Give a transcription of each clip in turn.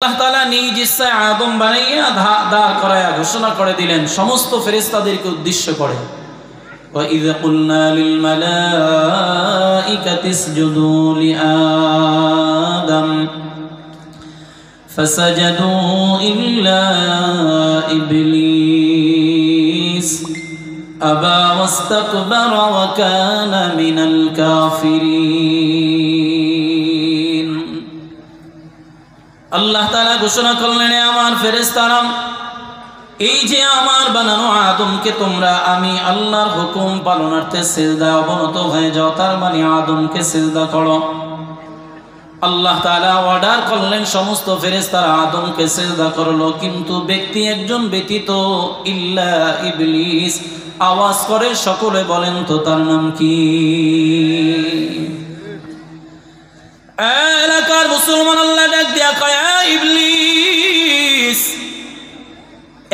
আল্লাহ তাআলা নিজ ইচ্ছায় আদম বানাইয়া দাঁড় করায়া ঘোষণা করে দিলেন সমস্ত ফেরেশতাদেরকে উদ্দেশ্য করে, وَإِذْ قُلْنَا لِلْمَلَائِكَةِ اسْجُدُوا لِآدَمَ فَسَجَدُوا إِلَّا إِبْلِيسَ أَبَى وَاسْتَكْبَرَ وَكَانَ مِنَ الْكَافِرِينَ। আল্লাহ তাআলা ঘোষণা করলেন, আমার ফেরেশতারা, এই যে আমার বানানো আদমকে তোমরা আমি আল্লাহর হুকুম পালনার্থে সিজদা অবনত হয়ে যাও, তার মানে আদমকে সিজদা করো। আল্লাহ তাআলা অর্ডার করলেন, সমস্ত ফেরেশতারা আদমকে সিজদা করলো, কিন্তু ব্যক্তি একজন ব্যতীত, ইল্লা ইবলিস। আওয়াজ করে সকলে বলেন তো তার নাম কি? এলাকার মুসলমান আল্লাহ ডাক দিয়া কয়, ইবলিস,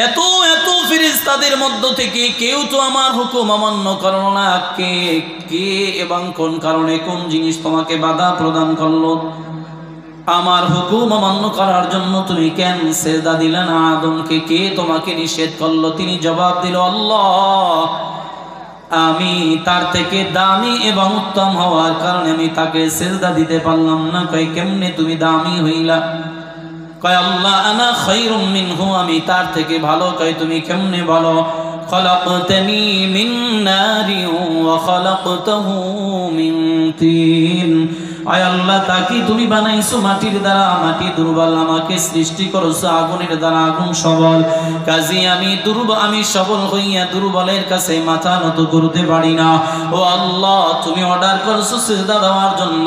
এত এত ফেরেশতাদের মধ্য থেকে কেউ তো আমার হুকুম অমান্য করলো না। কে কে এবং কোন কারণে কোন জিনিস তোমাকে বাধা প্রদান করলো? আমার হুকুম অমান্য করার জন্য তুমি কেন সিজদা দিলে না আদমকে? কে তোমাকে নিষেধ করলো? তিনি জবাব দিল, আল্লাহ, আমি তার থেকে দামি এবং উত্তম হওয়ার কারণে আমি তাকে সিজদা দিতে পারলাম না। কয়, কেমনে তুমি দামি হইলা? কয়, আল্লাহ, আনা খায়রুম মিনহু, আমি তার থেকে ভালো। কয়, তুমি কেমনে ভালো? খলাকতানি মিন নারি ওয়া খলাকতাহু মিন তিন। আয় আল্লাহ, তাকে তুমি বানাইছো মাটির দ্বারা, মাটি দুর্বল, আমাকে সৃষ্টি করেছো আগুনের দ্বারা, আগুন সবল। কাজী আমি দুর্বল, আমি সবল হইয়া দুর্বলের কাছে মাথা নত করতে পারি না। ও আল্লাহ, তুমি অর্ডার করেছো সিজদা দেওয়ার জন্য,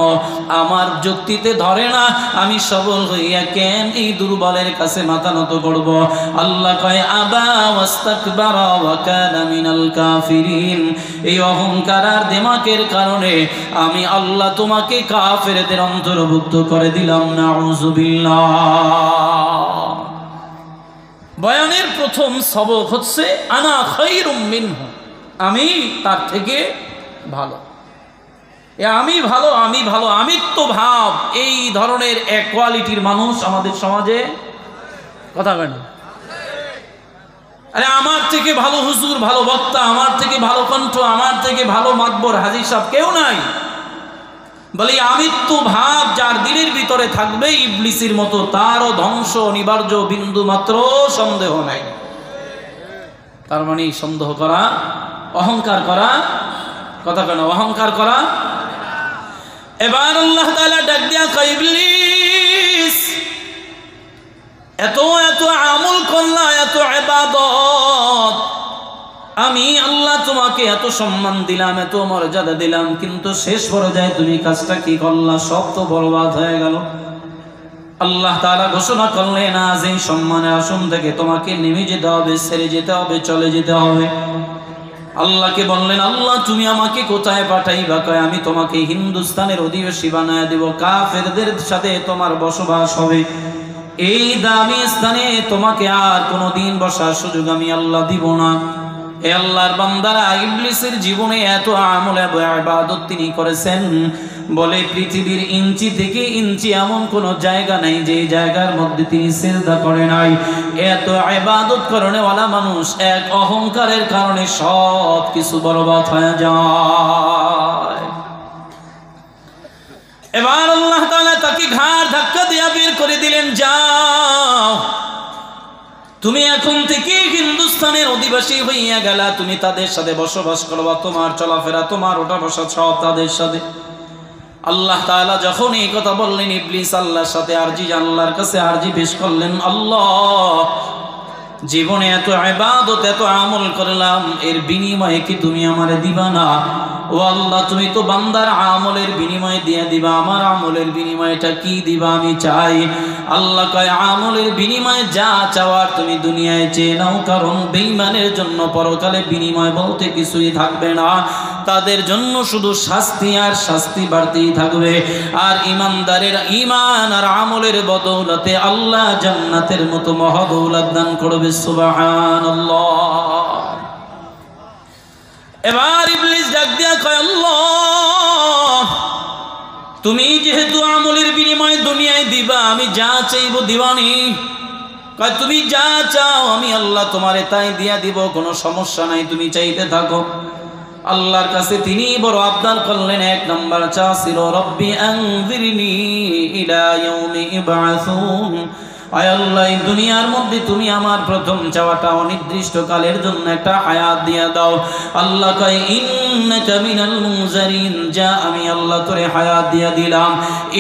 আমার যুক্তিতে ধরে না, আমি সবল হইয়া কেন এই দুর্বলের কাছে মাথা নত করব? আল্লাহ কয়, আবা ওয়াস্তাকবারা ওয়া কানা মিনাল কাফিরিন। এই অহংকার আর দিমাগের কারণে আমি আল্লাহ তোমাকে কাফেরদের অন্তর্ভুক্ত করে দিলাম। নাউযুবিল্লাহ। বয়ানের প্রথম সবক হচ্ছে আনা খায়রুম মিনহু, আমি তার থেকে ভালো। আমি ভালো, আমি ভালো, আমিত্ব ভাব, এই ধরনের এক কোয়ালিটির মানুষ আমাদের সমাজে কথা বলে না। আরে আমার থেকে ভালো হুজুর, ভালো বক্তা, আমার থেকে ভালো কণ্ঠ, আমার থেকে ভালো মাতবর হাজী সাহেব কেউ নাই। বলে আমিত্ব ভাব যার দিলের ভিতরে থাকবে, ইবলিসের মতো তারও ধ্বংস অনিবার্য, বিন্দু মাত্র সন্দেহ নাই। তার মানে সন্দেহ করা, অহংকার করা, কথা কেন অহংকার করা। এবার আল্লাহ তাআলা ডাক দিয়া কয়, ইবলিস, এত এত আমল করলা, এত ইবাদত, আমি আল্লাহ তোমাকে এত সম্মান দিলাম, এত মর্যাদা দিলাম, কিন্তু শেষ পর্যায়ে তুমি কাজটা কি করলা? সব তো বরবাদ হয়ে গেল। আল্লাহ তাআলা ঘোষণা করলেন, আজ এই সম্মানের আসন থেকে তোমাকে নেমে যেতে হবে, ছেড়ে যেতে হবে, চলে যেতে হবে। আল্লাহকে বললেন, আল্লাহ তুমি আমাকে কোথায় পাঠাইবা? কয়, আমি তোমাকে হিন্দুস্তানের অধিবাসী বানায় দেব, কাফেরদের সাথে তোমার বসবাস হবে, এই দামি স্থানে তোমাকে আর কোনোদিন বসার সুযোগ আমি আল্লাহ দিব না। এ আল্লাহর বান্দারা, ইবলিসের জীবনে এত আমল এবং ইবাদত তিনি করেছেন, বলে পৃথিবীর ইঞ্চি থেকে ইঞ্চি এমন কোন জায়গা নাই যে জায়গার মধ্যে তিনি সিজদা করে নাই। এত ইবাদত করেওয়ালা মানুষ এক অহংকারের কারণে সব কিছু বরবাদ হয়ে যায়। এবার আল্লাহ তাআলা তাকে ঘাড় ধাক্কা দিয়ে বের করে দিলেন, যাও, তুমি এখন থেকে হিন্দুস্তানের অধিবাসী হইয়া গেলা, তুমি তাদের সাথে বসবাস করবা, তোমার চলাফেরা, তোমার ওঠা বসা সব তাদের সাথে। আল্লাহ তাআলা যখন এই কথা বললেন, ইবলিস আল্লাহর সাথে আল্লাহর কাছে আরজি পেশ করলেন, আল্লাহ, জীবনে এত ইবাদত, এত আমল করলাম, এর বিনিময়ে কি তুমি আমারে দিবা না? ও আল্লাহ, তুমি তো বান্দার আমলের বিনিময়ে দিয়ে দিবা, আমার আমলের বিনিময়টা কি দিবা? আমি চাই। আল্লাহ কয়, আমলের বিনিময়ে যা চাওয়ার তুমি দুনিয়ায় চেয়ে নাও, কারণ বেঈমানের জন্য পরকালে বিনিময় বলতে কিছুই থাকবে না, তাদের জন্য শুধু শাস্তি আর শাস্তি বাড়তেই থাকবে। আর ইমানদারের ঈমান আর আমলের বদৌলতে আল্লাহ জান্নাতের মতো মহাদৌলত দান করবে। সুবহানাল্লাহ। এবার ইবলিস ডাক দিয়া কয়, আল্লাহ, তুমি যেহেতু আমলের বিনিময়ে দুনিয়ায় দিবা, আমি যা চাইব দিবানি। কয় তুমি যা চাও আমি আল্লাহ তোমারে তাই দিয়া দিব, কোনো সমস্যা নাই, তুমি চাইতে থাকো। আল্লাহর কাছে তিনি বড় আবদার করলেন। এক নম্বর চা ছিল রব্বি আনজিরনি ইলা ইয়াউমি ইবআসুন। আয় আল্লাহ, এই দুনিয়ার মধ্যে তুমি আমার প্রথম চাওয়াটা অনির্দিষ্ট কালের জন্য একটা হায়াত দিয়া দাও। আল্লাহ কয় ইন্নাকা মিনাল মুনজারিন, যা আমি আল্লাহ তোরে হায়াত দিয়া দিলাম।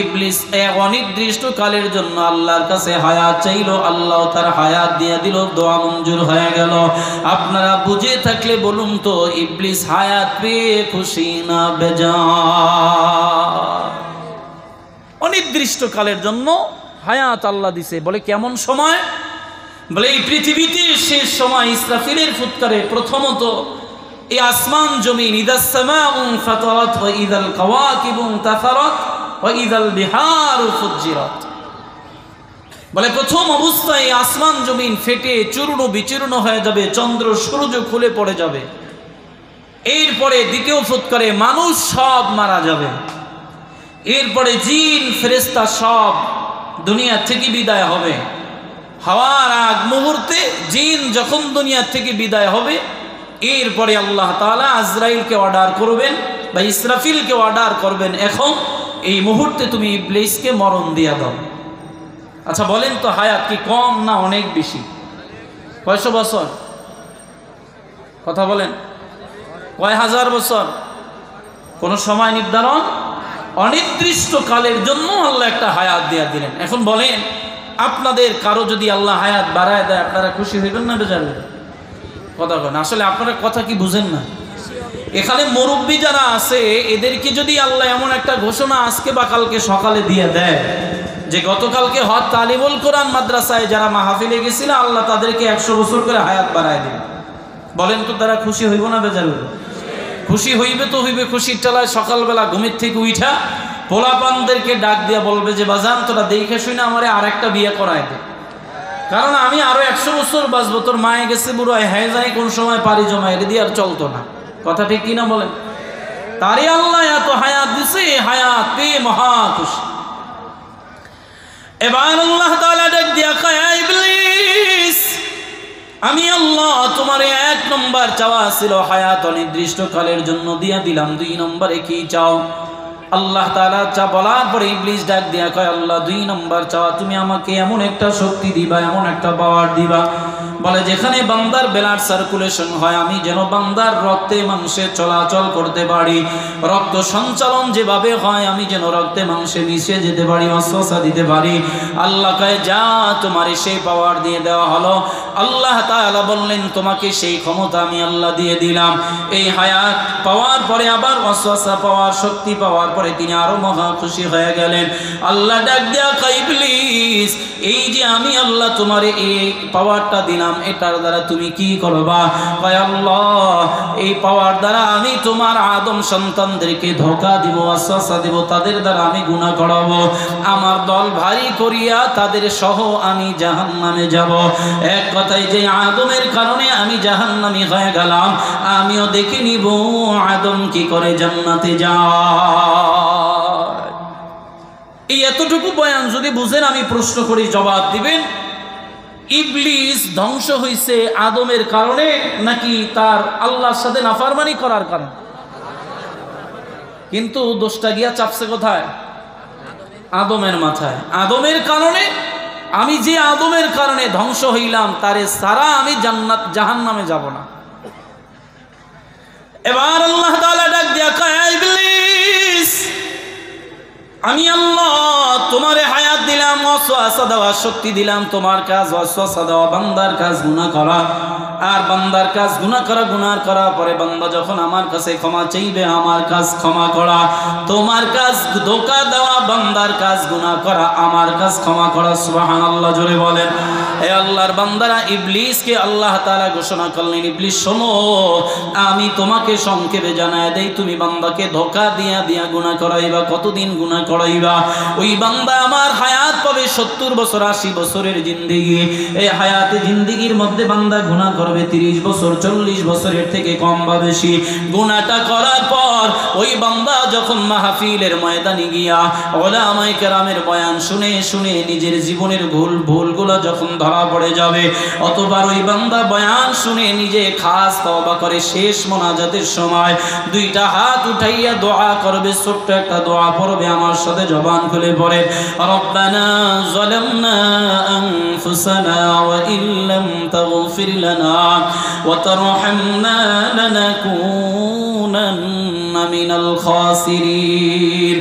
ইবলিস অনির্দিষ্ট কালের জন্য আল্লাহর কাছে হায়াত চাইলো, আল্লাহ তার হায়াত দিয়া দিল, দোয়া মঞ্জুর হয়ে গেল। আপনারা বুঝে থাকলে বলুন তো, ইবলিস হায়াত পেয়ে খুশি না বেজার? অনির্দিষ্ট কালের জন্য হায়াত আল্লাহ দিছে। বলে কেমন সময়? বলে এই পৃথিবীতে শেষ সময় ইসরাফিলের ফুৎকারে প্রথমত এই আসমান জমিন, ইদাস সামাউ ফাতারাত ওয়া ইদাল কাওয়াকিবু তাসারাত ওয়া ইদাল বিহারু ফুজ্জিরাত। বলে প্রথম অবস্থায় আসমান জমিন ফেটে চূর্ণ বিচূর্ণ হয়ে যাবে, চন্দ্র সূর্য খুলে পড়ে যাবে। এরপরে দ্বিতীয় ফুৎকারে মানুষ সব মারা যাবে। এরপরে জিন ফেরেশতা সব দুনিয়া থেকে বিদায় হবে। হওয়ার আগ মুহূর্তে জিন যখন দুনিয়া থেকে বিদায় হবে, এরপরে আল্লাহ তাআলা আজরাইলকে অর্ডার করবেন বা ইসরাফিলকে অর্ডার করবেন, এখন এই মুহূর্তে তুমি ইবলিসকে মরণ দিয়া দাও। আচ্ছা বলেন তো, হায়াত কি কম না অনেক বেশি? কয়শো বছর? কথা বলেন, কয় হাজার বছর? কোন সময় নির্ধারণ? অনির্দিষ্ট কালের জন্য আল্লাহ একটা হায়াত দিয়া দিলেন। এখন বলেন, আপনাদের কারো যদি আল্লাহ হায়াত বাড়ায় দেয়, আপনারা খুশি হইবেন না বেজার হইবেন? কথা বলেন, আসলে আপনারা কথা কি বুঝেন না? এখানে মুরব্বী যারা আছে, এদেরকে যদি আল্লাহ এমন একটা ঘোষণা আজকে বা কালকে সকালে দিয়ে দেয় যে গতকালকে হজ তালিমুল কোরআন মাদ্রাসায় যারা মাহফিলে গেছিল, আল্লাহ তাদেরকে 100 বছর করে হায়াত বাড়ায় দেবে, বলেন তো তারা খুশি হইব না বেজার হইব? খুশি হইবে তো হইবে। খুশির টেলায় সকালবেলা ঘুমের থেকে উঠা পোলাপানদেরকে ডাক দিয়া বলবে যে বাজান তোরা দেখে শুনে আমারে আরেকটা বিয়ে করায় দে, কারণ আমি আরো 100 বছর বাঁচবো। তোর মায়ে গেছে বুড়ো, হ্যাঁ জানি কোন সময় পারি জমা, এটা দিয়ে আর চলতো না। কথা ঠিক কিনা বলেন? তারই আল্লাহ এত হায়াত দিছে, হায়াত পেয়ে মহা খুশি। এবার আল্লাহ তাআলা ডাক দিয়া কয়, ইবলিস, আমি আল্লাহ তোমার 1 নম্বর চাওয়া ছিল হায়াত অনির্দিষ্ট কালের জন্য দিয়া দিলাম, 2 নম্বরে কি চাও? আল্লাহ তাআলা চা বলার পরে ইবলিস ডাক দিয়া কয়, আল্লাহ 2 নম্বর চাওয়া, তুমি আমাকে এমন একটা শক্তি দিবা, এমন একটা পাওয়ার দিবা, বলে যেখানে বান্দার ব্লাড সার্কুলেশন হয়, আমি যেন বান্দার রক্তে মাংসে চলাচল করতে পারি, রক্ত সঞ্চালন যেভাবে হয় আমি যেন রক্তে মাংসে মিশে যেতে পারি, অস্বসা দিতে পারি। আল্লাহ কয়, যা তোমার সেই পাওয়ার দিয়ে দেওয়া হলো। আল্লাহ তাআলা বললেন, তোমাকে সেই ক্ষমতা আমি আল্লাহ দিয়ে দিলাম। এই হায়াত পাওয়ার পরে আবার অস্বসা পাওয়ার, শক্তি পাওয়ার পরে তিনি আরো মহা খুশি হয়ে গেলেন। আল্লাহ ডাক দিয়া কয়, ইবলিস, এই যে আমি আল্লাহ তোমারে এই পাওয়ারটা দিলাম, এটার দ্বারা তুমি কি করবা? কয়, আল্লাহ এই পাওয়ার দ্বারা আমি তোমার আদম সন্তানদেরকে ধোঁকা দিব, ওয়াসওয়াসা দিব, তাদের দ্বারা আমি গুনাহ করাবো, আমার দল ভারী করিয়া তাদের সহ আমি জাহান্নামে যাব। এক কথায় যে আদমের কারণে আমি জাহান্নামী হয়ে গেলাম, আমিও দেখে নিব আদম কি করে জান্নাতে যায়। এই এতটুকু বয়ান যদি বুঝেন, আমি প্রশ্ন করি, জবাব দিবেন, ইবলিস ধ্বংস হইছে আদমের কারণে নাকি তার আল্লাহর সাথে নাফরমানি করার কারণে? কিন্তু দোষটা গিয়া চাপছে কোথায়? আদমের মাথায়। আদমের কারণে, আমি যে আদমের কারণে ধ্বংস হইলাম, তারে সারা আমি জান্নাত জাহান্নামে যাব না। এবার আল্লাহ তাআলা ডাক দিয়া কয়, ইবলিস, আমি আল্লাহ তোমারে হায়াত দিলাম, ওয়াসওয়াসা দেওয়ার শক্তি দিলাম, তোমার কাজ ওয়াসওয়াসা দেওয়া, বান্দার কাজ গুনাহ করা। আর বান্দার কাজ গুনাহ করা, গুনাহ করার পরে বান্দা যখন আমার কাছে ক্ষমা চাইবে, আমার কাজ ক্ষমা করা। তোমার কাজ ধোঁকা দেওয়া, বান্দার কাজ গুনাহ করা, আমার কাজ ক্ষমা করা। সুবহানাল্লাহ, জোরে বলেন। হে আল্লাহর বান্দারা, ইবলিসকে আল্লাহ তাআলা ঘোষণা করলেন, ইবলিস শোনো, আমি তোমাকে সংক্ষেপে জানায় দেই, তুমি বান্দাকে ধোঁকা দিয়া দিয়া গুনাহ করাইবা। কতদিন গুনাহ করাইবা? ওই বান্দা আমার হায়াত পাবে 70 বছর, 80 বছরের জিন্দেগি। এই হায়াতে জিন্দেগির মধ্যে বান্দা গুনাহ করবে 30 বছর 40 বছরের থেকে কম বা বেশি। গুনাহটা করার পর ওই বান্দা যখন মাহফিলের ময়দানে গিয়া উলামায়ে কেরামের বয়ান শুনে শুনে নিজের জীবনের ভুলগুলো যখন ধরা পড়ে যাবে, অতবার ওই বান্দা বয়ান শুনে নিজে খাস তওবা করে শেষ মোনাজাতের সময় দুইটা হাত উঠাইয়া দোয়া করবে, ছোট্ট একটা দোয়া পড়বে। আমার সাথে জবান খুলে পড়ে, রব্বানা যালামনা আনফুসানা ওয়া ইল্লাম তাগফির লানা ওয়া তারহামনা লানাকুনান্না মিনাল খাসিরিন।